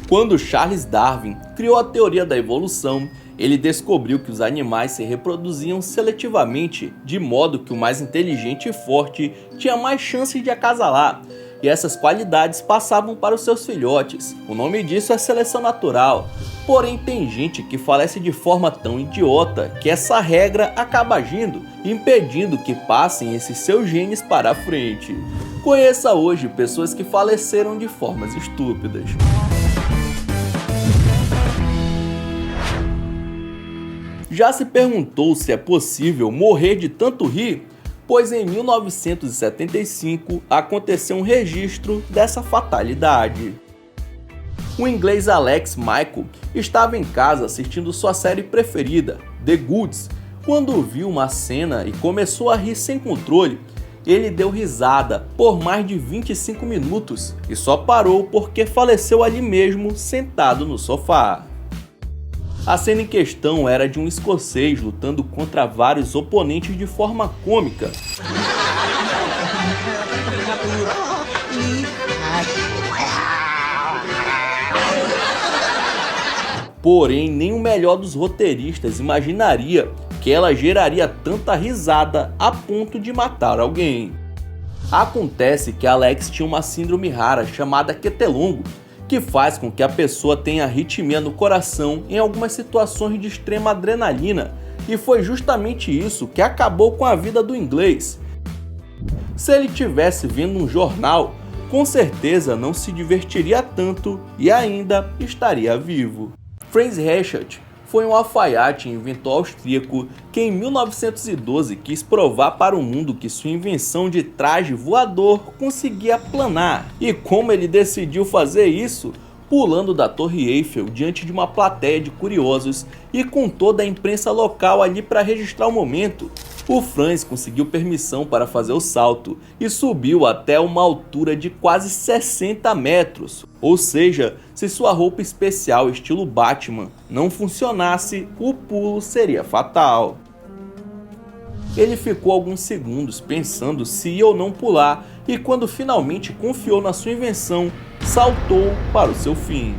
Quando Charles Darwin criou a teoria da evolução, ele descobriu que os animais se reproduziam seletivamente, de modo que o mais inteligente e forte tinha mais chances de acasalar, e essas qualidades passavam para os seus filhotes. O nome disso é seleção natural. Porém, tem gente que falece de forma tão idiota que essa regra acaba agindo, impedindo que passem esses seus genes para a frente. Conheça hoje pessoas que faleceram de formas estúpidas. Já se perguntou se é possível morrer de tanto rir? Pois em 1975 aconteceu um registro dessa fatalidade. O inglês Alex Michael estava em casa assistindo sua série preferida, The Goods, quando viu uma cena e começou a rir sem controle. Ele deu risada por mais de 25 minutos e só parou porque faleceu ali mesmo, sentado no sofá. A cena em questão era de um escocês lutando contra vários oponentes de forma cômica. Porém, nem o melhor dos roteiristas imaginaria que ela geraria tanta risada a ponto de matar alguém. Acontece que Alex tinha uma síndrome rara chamada Quetelongo, que faz com que a pessoa tenha arritmia no coração em algumas situações de extrema adrenalina, e foi justamente isso que acabou com a vida do inglês. Se ele tivesse vendo um jornal, com certeza não se divertiria tanto e ainda estaria vivo. Franz Reichelt foi um alfaiate e inventor austríaco que em 1912 quis provar para o mundo que sua invenção de traje voador conseguia planar. E como ele decidiu fazer isso? Pulando da Torre Eiffel diante de uma plateia de curiosos e com toda a imprensa local ali para registrar o momento. O Franz conseguiu permissão para fazer o salto e subiu até uma altura de quase 60 metros. Ou seja, se sua roupa especial estilo Batman não funcionasse, o pulo seria fatal. Ele ficou alguns segundos pensando se ia ou não pular e quando finalmente confiou na sua invenção, saltou para o seu fim.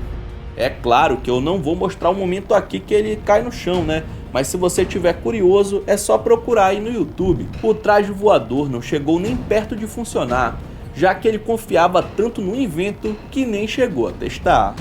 É claro que eu não vou mostrar o momento aqui que ele cai no chão, né? Mas se você estiver curioso, é só procurar aí no YouTube. O traje voador não chegou nem perto de funcionar, já que ele confiava tanto no invento que nem chegou a testar.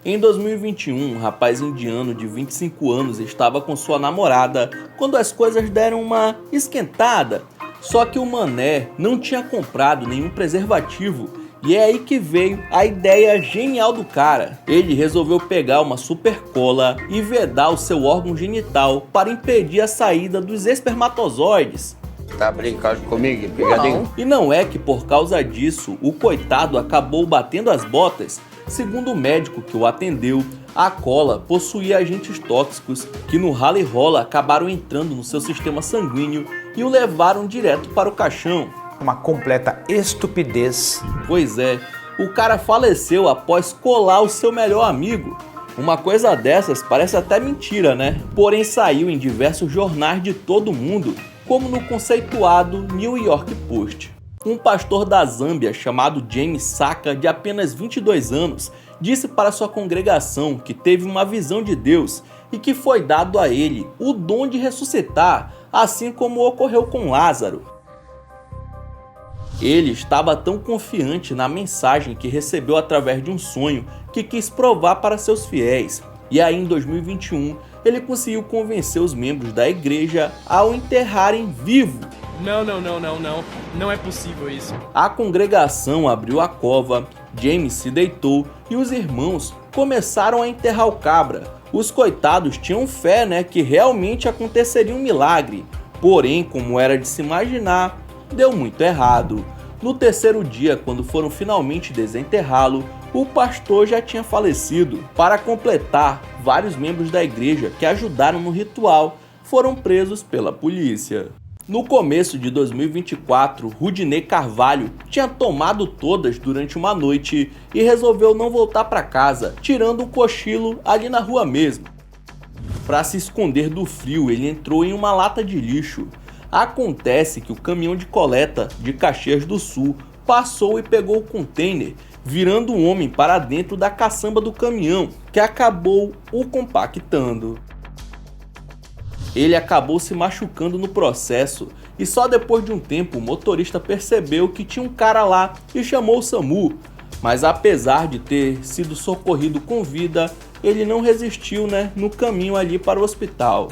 Em 2021, um rapaz indiano de 25 anos estava com sua namorada quando as coisas deram uma esquentada. Só que o mané não tinha comprado nenhum preservativo. E é aí que veio a ideia genial do cara. Ele resolveu pegar uma super cola e vedar o seu órgão genital para impedir a saída dos espermatozoides. Tá brincando comigo, pegadinho? E não é que por causa disso o coitado acabou batendo as botas. Segundo o médico que o atendeu, a cola possuía agentes tóxicos que no rala e rola acabaram entrando no seu sistema sanguíneo e o levaram direto para o caixão. Uma completa estupidez. Pois é, o cara faleceu após colar o seu melhor amigo. Uma coisa dessas parece até mentira, né? Porém saiu em diversos jornais de todo o mundo, como no conceituado New York Post. Um pastor da Zâmbia chamado James Saka, de apenas 22 anos, disse para sua congregação que teve uma visão de Deus e que foi dado a ele o dom de ressuscitar, assim como ocorreu com Lázaro. Ele estava tão confiante na mensagem que recebeu através de um sonho que quis provar para seus fiéis. E aí em 2021, ele conseguiu convencer os membros da igreja a o enterrarem vivo. Não é possível isso. A congregação abriu a cova, James se deitou e os irmãos começaram a enterrar o cabra. Os coitados tinham fé, que realmente aconteceria um milagre. Porém, como era de se imaginar, deu muito errado. No terceiro dia, quando foram finalmente desenterrá-lo, o pastor já tinha falecido. Para completar, vários membros da igreja que ajudaram no ritual foram presos pela polícia. No começo de 2024, Rudinei Carvalho tinha tomado todas durante uma noite e resolveu não voltar para casa, tirando um cochilo ali na rua mesmo. Para se esconder do frio, ele entrou em uma lata de lixo. Acontece que o caminhão de coleta de Caxias do Sul passou e pegou o container virando o homem para dentro da caçamba do caminhão, que acabou o compactando. Ele acabou se machucando no processo e só depois de um tempo o motorista percebeu que tinha um cara lá e chamou o SAMU, mas apesar de ter sido socorrido com vida, ele não resistiu, no caminho ali para o hospital.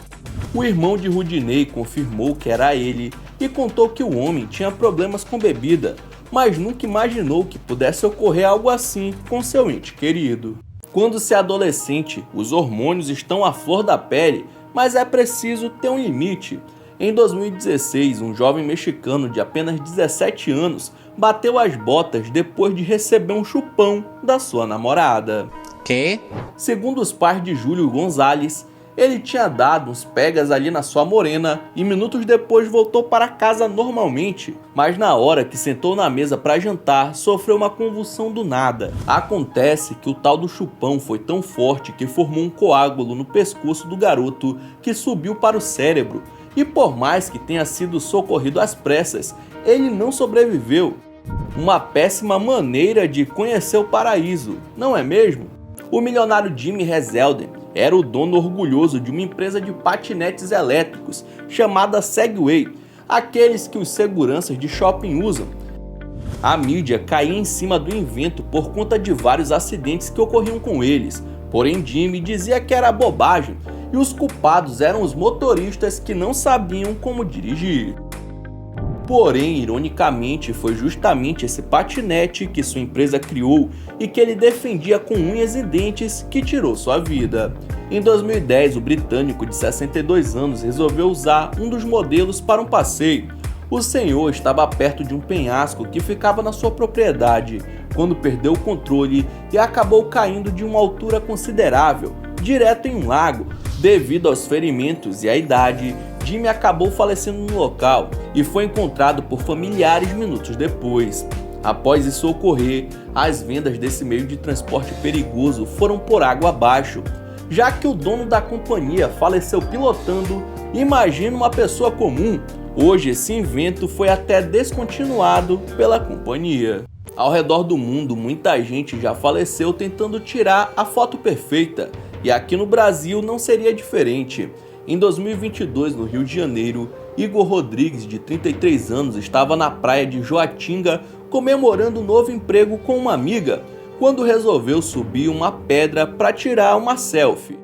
O irmão de Rudinei confirmou que era ele e contou que o homem tinha problemas com bebida, mas nunca imaginou que pudesse ocorrer algo assim com seu ente querido. Quando se é adolescente, os hormônios estão à flor da pele, mas é preciso ter um limite. Em 2016, um jovem mexicano de apenas 17 anos bateu as botas depois de receber um chupão da sua namorada. Que? Segundo os pais de Júlio Gonzalez, ele tinha dado uns pegas ali na sua morena e minutos depois voltou para casa normalmente, mas na hora que sentou na mesa para jantar, sofreu uma convulsão do nada. Acontece que o tal do chupão foi tão forte que formou um coágulo no pescoço do garoto que subiu para o cérebro, e por mais que tenha sido socorrido às pressas, ele não sobreviveu. Uma péssima maneira de conhecer o paraíso, não é mesmo? O milionário Jimmy Reselden era o dono orgulhoso de uma empresa de patinetes elétricos chamada Segway, aqueles que os seguranças de shopping usam. A mídia caía em cima do invento por conta de vários acidentes que ocorriam com eles, porém Jimmy dizia que era bobagem e os culpados eram os motoristas que não sabiam como dirigir. Porém, ironicamente, foi justamente esse patinete que sua empresa criou e que ele defendia com unhas e dentes que tirou sua vida. Em 2010, o britânico de 62 anos resolveu usar um dos modelos para um passeio. O senhor estava perto de um penhasco que ficava na sua propriedade, quando perdeu o controle e acabou caindo de uma altura considerável, direto em um lago. Devido aos ferimentos e à idade, Jimmy acabou falecendo no local e foi encontrado por familiares minutos depois. Após isso ocorrer, as vendas desse meio de transporte perigoso foram por água abaixo. Já que o dono da companhia faleceu pilotando, imagina uma pessoa comum. Hoje esse invento foi até descontinuado pela companhia. Ao redor do mundo, muita gente já faleceu tentando tirar a foto perfeita, e aqui no Brasil não seria diferente. Em 2022, no Rio de Janeiro, Igor Rodrigues, de 33 anos, estava na praia de Joatinga comemorando um novo emprego com uma amiga, quando resolveu subir uma pedra para tirar uma selfie.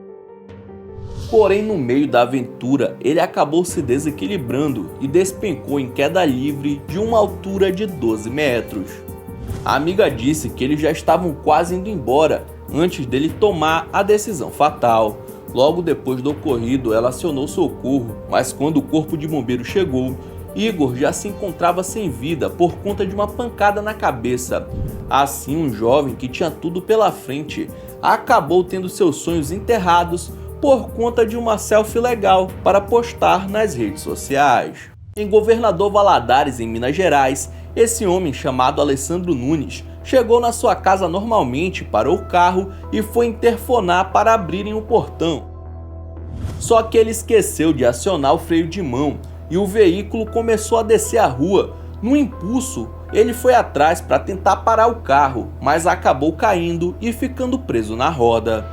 Porém, no meio da aventura, ele acabou se desequilibrando e despencou em queda livre de uma altura de 12 metros. A amiga disse que eles já estavam quase indo embora antes dele tomar a decisão fatal. Logo depois do ocorrido, ela acionou socorro, mas quando o corpo de bombeiro chegou, Igor já se encontrava sem vida por conta de uma pancada na cabeça. Assim, um jovem que tinha tudo pela frente acabou tendo seus sonhos enterrados por conta de uma selfie legal para postar nas redes sociais. Em Governador Valadares, em Minas Gerais, esse homem chamado Alessandro Nunes chegou na sua casa normalmente, parou o carro e foi interfonar para abrirem o portão. Só que ele esqueceu de acionar o freio de mão e o veículo começou a descer a rua. No impulso, ele foi atrás para tentar parar o carro, mas acabou caindo e ficando preso na roda.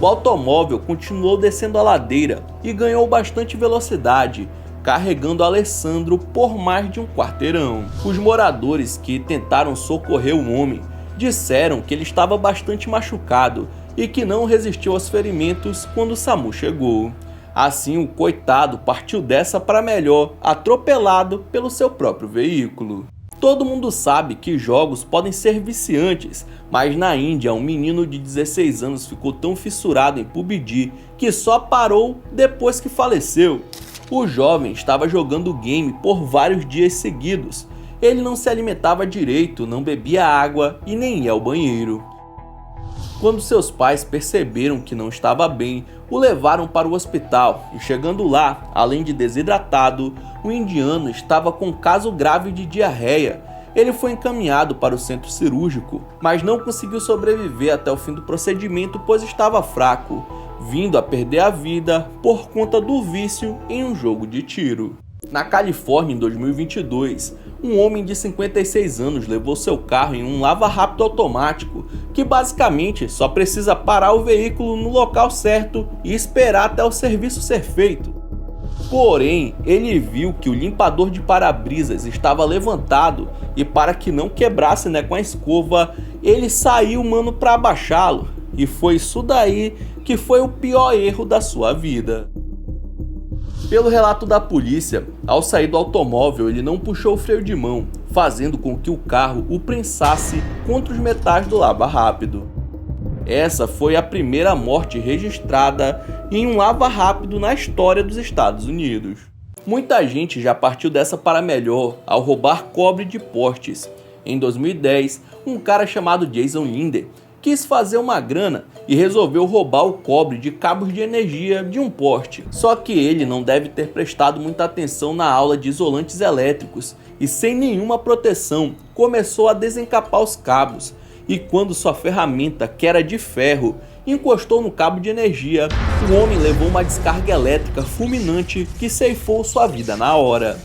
O automóvel continuou descendo a ladeira e ganhou bastante velocidade, carregando Alessandro por mais de um quarteirão. Os moradores que tentaram socorrer o homem disseram que ele estava bastante machucado e que não resistiu aos ferimentos quando o SAMU chegou. Assim, o coitado partiu dessa para melhor, atropelado pelo seu próprio veículo. Todo mundo sabe que jogos podem ser viciantes, mas na Índia um menino de 16 anos ficou tão fissurado em PUBG que só parou depois que faleceu. O jovem estava jogando o game por vários dias seguidos. Ele não se alimentava direito, não bebia água e nem ia ao banheiro. Quando seus pais perceberam que não estava bem, o levaram para o hospital e, chegando lá, além de desidratado, o indiano estava com um caso grave de diarreia. Ele foi encaminhado para o centro cirúrgico, mas não conseguiu sobreviver até o fim do procedimento, pois estava fraco, vindo a perder a vida por conta do vício em um jogo de tiro. Na Califórnia, em 2022, um homem de 56 anos levou seu carro em um lava-rápido automático, que basicamente só precisa parar o veículo no local certo e esperar até o serviço ser feito. Porém, ele viu que o limpador de para-brisas estava levantado e para que não quebrasse, com a escova, ele saiu, para abaixá-lo. E foi isso daí que foi o pior erro da sua vida. Pelo relato da polícia, ao sair do automóvel ele não puxou o freio de mão, fazendo com que o carro o prensasse contra os metais do lava-rápido. Essa foi a primeira morte registrada em um lava-rápido na história dos Estados Unidos. Muita gente já partiu dessa para melhor ao roubar cobre de postes. Em 2010, um cara chamado Jason Linder quis fazer uma grana e resolveu roubar o cobre de cabos de energia de um poste. Só que ele não deve ter prestado muita atenção na aula de isolantes elétricos e, sem nenhuma proteção, começou a desencapar os cabos. E quando sua ferramenta, que era de ferro, encostou no cabo de energia, o homem levou uma descarga elétrica fulminante que ceifou sua vida na hora.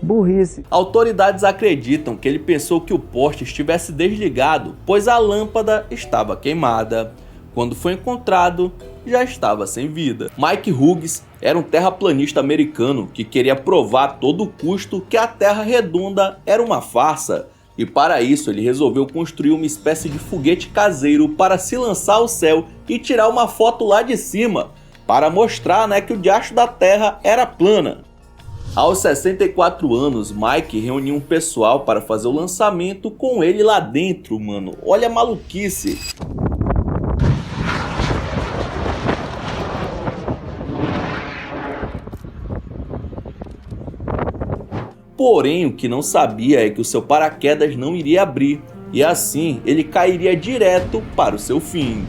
Burrice. Autoridades acreditam que ele pensou que o poste estivesse desligado, pois a lâmpada estava queimada. Quando foi encontrado, já estava sem vida. Mike Hughes era um terraplanista americano que queria provar a todo custo que a Terra redonda era uma farsa. E para isso ele resolveu construir uma espécie de foguete caseiro para se lançar ao céu e tirar uma foto lá de cima, para mostrar que o diacho da Terra era plana. Aos 64 anos, Mike reuniu um pessoal para fazer o lançamento com ele lá dentro, Olha a maluquice. Porém, o que não sabia é que o seu paraquedas não iria abrir, e assim ele cairia direto para o seu fim.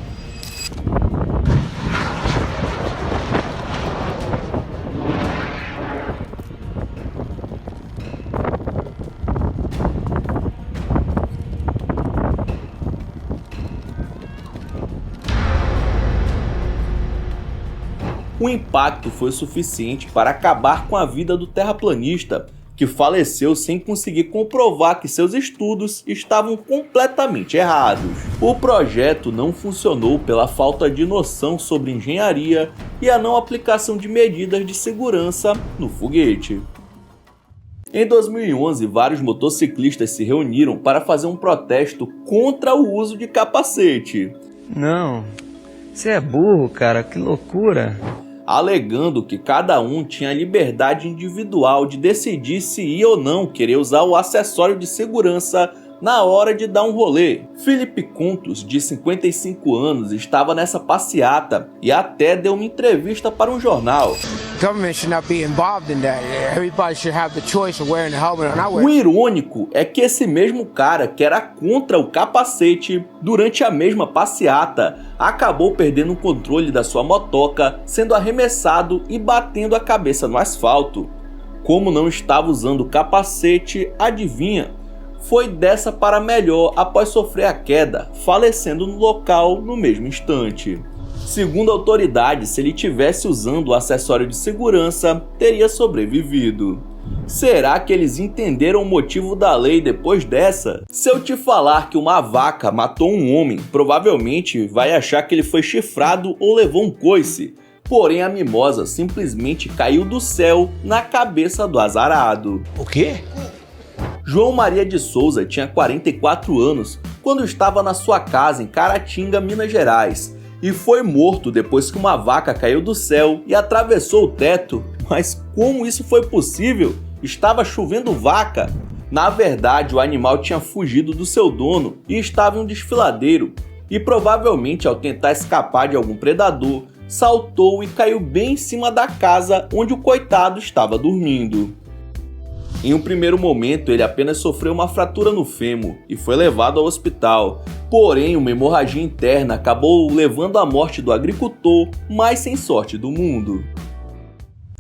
O impacto foi suficiente para acabar com a vida do terraplanista, que faleceu sem conseguir comprovar que seus estudos estavam completamente errados. O projeto não funcionou pela falta de noção sobre engenharia e a não aplicação de medidas de segurança no foguete. Em 2011, vários motociclistas se reuniram para fazer um protesto contra o uso de capacete. Não, você é burro, cara, que loucura. Alegando que cada um tinha a liberdade individual de decidir se ia ou não querer usar o acessório de segurança na hora de dar um rolê. Philip Contos, de 55 anos, estava nessa passeata e até deu uma entrevista para um jornal. O irônico é que esse mesmo cara que era contra o capacete, durante a mesma passeata, acabou perdendo o controle da sua motoca, sendo arremessado e batendo a cabeça no asfalto. Como não estava usando o capacete, adivinha? Foi dessa para melhor após sofrer a queda, falecendo no local no mesmo instante. Segundo autoridades, se ele tivesse usando o acessório de segurança, teria sobrevivido. Será que eles entenderam o motivo da lei depois dessa? Se eu te falar que uma vaca matou um homem, provavelmente vai achar que ele foi chifrado ou levou um coice. Porém, a mimosa simplesmente caiu do céu na cabeça do azarado. O quê? João Maria de Souza tinha 44 anos quando estava na sua casa em Caratinga, Minas Gerais, e foi morto depois que uma vaca caiu do céu e atravessou o teto. Mas como isso foi possível? Estava chovendo vaca. Na verdade, o animal tinha fugido do seu dono e estava em um desfiladeiro, e provavelmente ao tentar escapar de algum predador, saltou e caiu bem em cima da casa onde o coitado estava dormindo. Em um primeiro momento, ele apenas sofreu uma fratura no fêmur e foi levado ao hospital. Porém, uma hemorragia interna acabou levando à morte do agricultor mais sem sorte do mundo.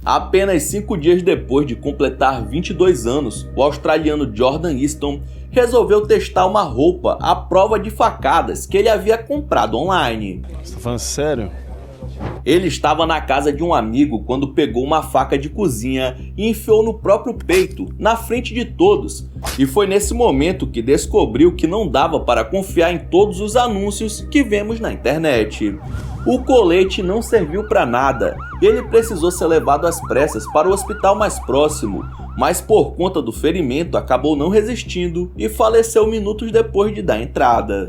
Apenas 5 dias depois de completar 22 anos, o australiano Jordan Easton resolveu testar uma roupa à prova de facadas que ele havia comprado online. Você tá falando sério? Ele estava na casa de um amigo quando pegou uma faca de cozinha e enfiou no próprio peito, na frente de todos. E foi nesse momento que descobriu que não dava para confiar em todos os anúncios que vemos na internet. O colete não serviu para nada. Ele precisou ser levado às pressas para o hospital mais próximo, mas por conta do ferimento acabou não resistindo e faleceu minutos depois de dar entrada.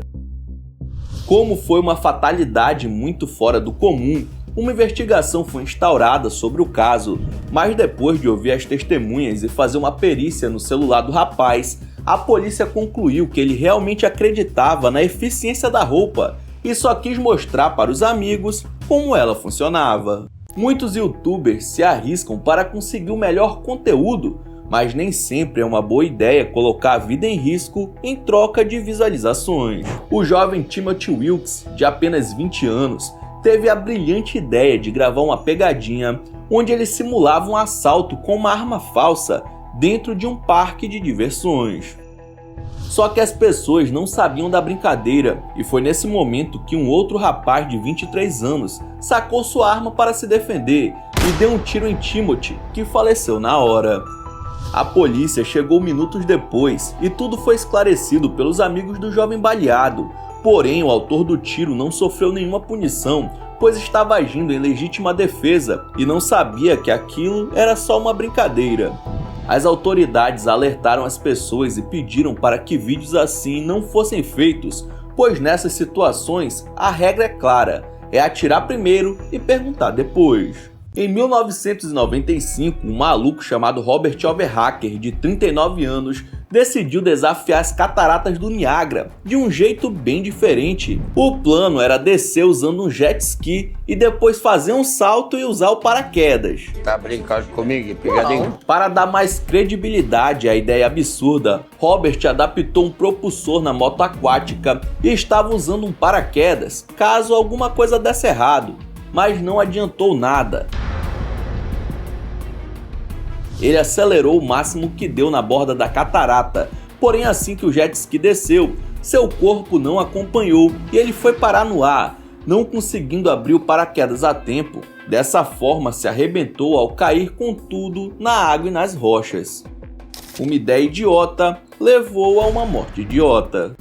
Como foi uma fatalidade muito fora do comum, uma investigação foi instaurada sobre o caso, mas depois de ouvir as testemunhas e fazer uma perícia no celular do rapaz, a polícia concluiu que ele realmente acreditava na eficiência da roupa e só quis mostrar para os amigos como ela funcionava. Muitos youtubers se arriscam para conseguir o melhor conteúdo, mas nem sempre é uma boa ideia colocar a vida em risco em troca de visualizações. O jovem Timothy Wilkes, de apenas 20 anos, teve a brilhante ideia de gravar uma pegadinha onde ele simulava um assalto com uma arma falsa dentro de um parque de diversões. Só que as pessoas não sabiam da brincadeira e foi nesse momento que um outro rapaz de 23 anos sacou sua arma para se defender e deu um tiro em Timothy, que faleceu na hora. A polícia chegou minutos depois e tudo foi esclarecido pelos amigos do jovem baleado. Porém, o autor do tiro não sofreu nenhuma punição, pois estava agindo em legítima defesa e não sabia que aquilo era só uma brincadeira. As autoridades alertaram as pessoas e pediram para que vídeos assim não fossem feitos, pois nessas situações a regra é clara, é atirar primeiro e perguntar depois. Em 1995, um maluco chamado Robert Overhacker, de 39 anos, decidiu desafiar as cataratas do Niágara de um jeito bem diferente. O plano era descer usando um jet ski e depois fazer um salto e usar o paraquedas. Tá brincando comigo, pegadinho? Para dar mais credibilidade à ideia absurda, Robert adaptou um propulsor na moto aquática e estava usando um paraquedas caso alguma coisa desse errado, mas não adiantou nada. Ele acelerou o máximo que deu na borda da catarata, porém assim que o jet ski desceu, seu corpo não acompanhou e ele foi parar no ar, não conseguindo abrir o paraquedas a tempo. Dessa forma se arrebentou ao cair com tudo na água e nas rochas. Uma ideia idiota levou a uma morte idiota.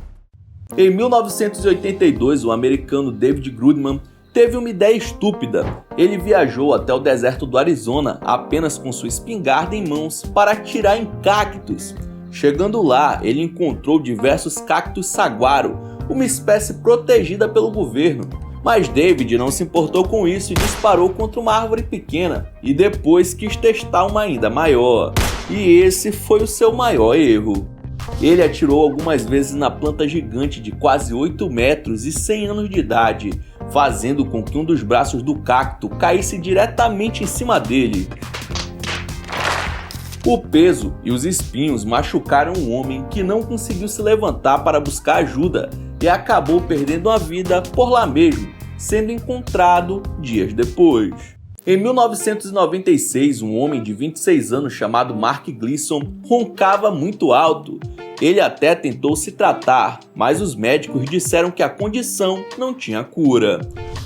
Em 1982, o americano David Grudman teve uma ideia estúpida. Ele viajou até o deserto do Arizona apenas com sua espingarda em mãos para atirar em cactos. Chegando lá, ele encontrou diversos cactos saguaro, uma espécie protegida pelo governo. Mas David não se importou com isso e disparou contra uma árvore pequena e depois quis testar uma ainda maior. E esse foi o seu maior erro. Ele atirou algumas vezes na planta gigante de quase 8 metros e 100 anos de idade, fazendo com que um dos braços do cacto caísse diretamente em cima dele. O peso e os espinhos machucaram um homem que não conseguiu se levantar para buscar ajuda e acabou perdendo a vida por lá mesmo, sendo encontrado dias depois. Em 1996, um homem de 26 anos chamado Mark Gleason roncava muito alto. Ele até tentou se tratar, mas os médicos disseram que a condição não tinha cura.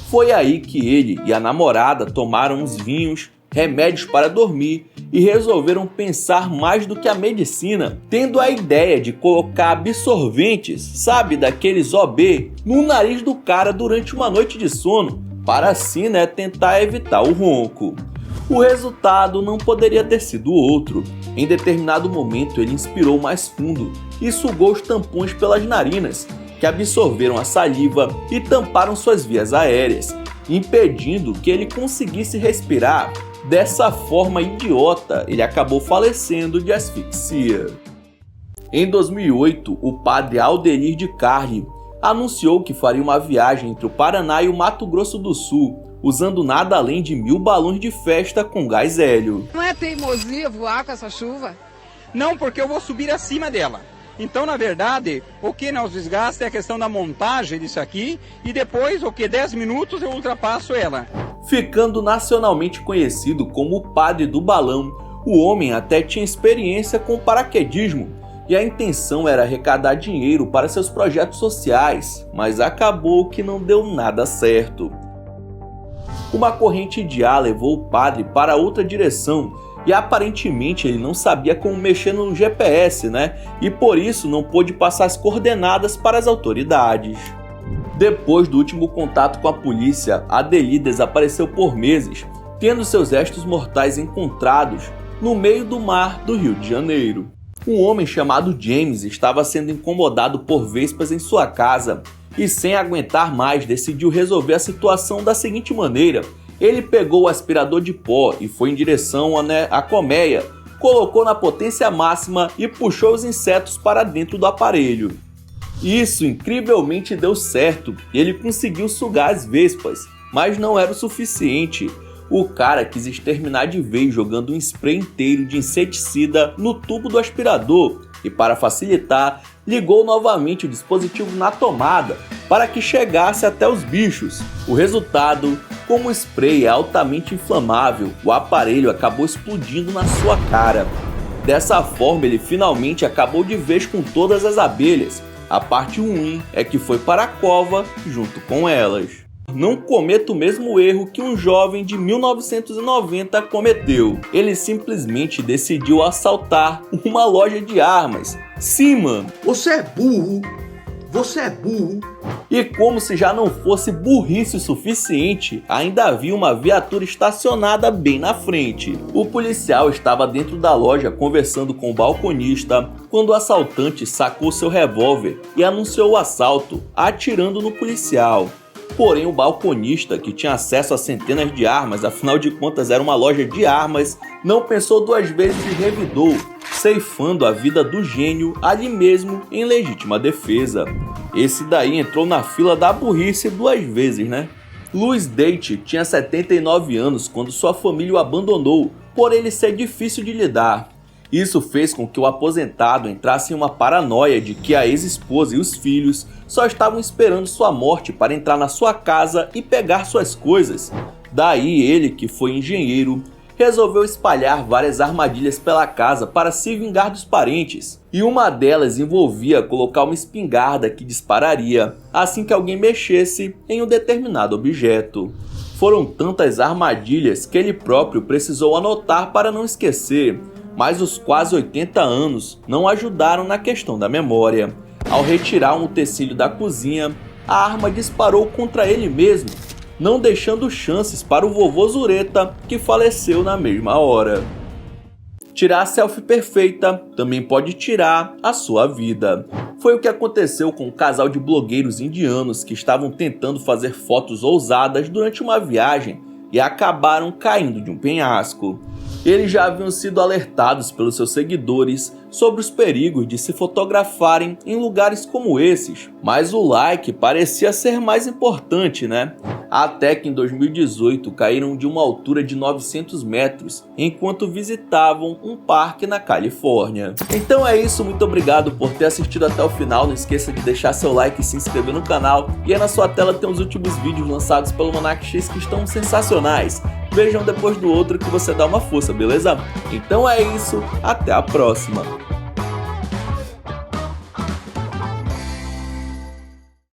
Foi aí que ele e a namorada tomaram uns vinhos, remédios para dormir e resolveram pensar mais do que a medicina, tendo a ideia de colocar absorventes, sabe, daqueles OB, no nariz do cara durante uma noite de sono, para assim, tentar evitar o ronco. O resultado não poderia ter sido outro. Em determinado momento ele inspirou mais fundo e sugou os tampões pelas narinas, que absorveram a saliva e tamparam suas vias aéreas, impedindo que ele conseguisse respirar. Dessa forma idiota, ele acabou falecendo de asfixia. Em 2008, o padre Alderir de Carli anunciou que faria uma viagem entre o Paraná e o Mato Grosso do Sul, usando nada além de 1000 balões de festa com gás hélio. Não é teimosia voar com essa chuva? Não, porque eu vou subir acima dela. Então, na verdade, o que nos desgasta é a questão da montagem disso aqui e depois, 10 minutos eu ultrapasso ela. Ficando nacionalmente conhecido como o padre do balão, o homem até tinha experiência com paraquedismo e a intenção era arrecadar dinheiro para seus projetos sociais, mas acabou que não deu nada certo. uma corrente de ar levou o padre para outra direção e aparentemente ele não sabia como mexer no GPS, né? E por isso não pôde passar as coordenadas para as autoridades. Depois do último contato com a polícia, Adelie desapareceu por meses, tendo seus restos mortais encontrados no meio do mar do Rio de Janeiro. Um homem chamado James estava sendo incomodado por vespas em sua casa e, sem aguentar mais, decidiu resolver a situação da seguinte maneira. Ele pegou o aspirador de pó e foi em direção à colmeia, colocou na potência máxima e puxou os insetos para dentro do aparelho. Isso incrivelmente deu certo e ele conseguiu sugar as vespas, mas não era o suficiente. O cara quis exterminar de vez jogando um spray inteiro de inseticida no tubo do aspirador e, para facilitar, ligou novamente o dispositivo na tomada para que chegasse até os bichos. O resultado, como o spray é altamente inflamável, o aparelho acabou explodindo na sua cara. Dessa forma, ele finalmente acabou de vez com todas as abelhas. A parte ruim é que foi para a cova junto com elas. Não cometa o mesmo erro que um jovem de 1990 cometeu. Ele simplesmente decidiu assaltar uma loja de armas. Sim, mano. Você é burro. Você é burro. E como se já não fosse burrice o suficiente, ainda havia uma viatura estacionada bem na frente. O policial estava dentro da loja conversando com o balconista quando o assaltante sacou seu revólver e anunciou o assalto, atirando no policial. Porém, o balconista, que tinha acesso a centenas de armas, afinal de contas era uma loja de armas, não pensou duas vezes e revidou, ceifando a vida do gênio ali mesmo em legítima defesa. Esse daí entrou na fila da burrice duas vezes, né? Louis Date tinha 79 anos quando sua família o abandonou, por ele ser difícil de lidar. Isso fez com que o aposentado entrasse em uma paranoia de que a ex-esposa e os filhos só estavam esperando sua morte para entrar na sua casa e pegar suas coisas. Daí ele, que foi engenheiro, resolveu espalhar várias armadilhas pela casa para se vingar dos parentes. E uma delas envolvia colocar uma espingarda que dispararia assim que alguém mexesse em um determinado objeto. Foram tantas armadilhas que ele próprio precisou anotar para não esquecer. Mas os quase 80 anos não ajudaram na questão da memória. Ao retirar um utensílio da cozinha, a arma disparou contra ele mesmo, não deixando chances para o vovô Zureta, que faleceu na mesma hora. Tirar a selfie perfeita também pode tirar a sua vida. Foi o que aconteceu com um casal de blogueiros indianos que estavam tentando fazer fotos ousadas durante uma viagem e acabaram caindo de um penhasco. Eles já haviam sido alertados pelos seus seguidores sobre os perigos de se fotografarem em lugares como esses, mas o like parecia ser mais importante, né? Até que em 2018 caíram de uma altura de 900 metros enquanto visitavam um parque na Califórnia. Então é isso, muito obrigado por ter assistido até o final. Não esqueça de deixar seu like e se inscrever no canal. E aí na sua tela tem os últimos vídeos lançados pelo Monark X que estão sensacionais. Vejam depois do outro que você dá uma força, beleza? Então é isso, até a próxima!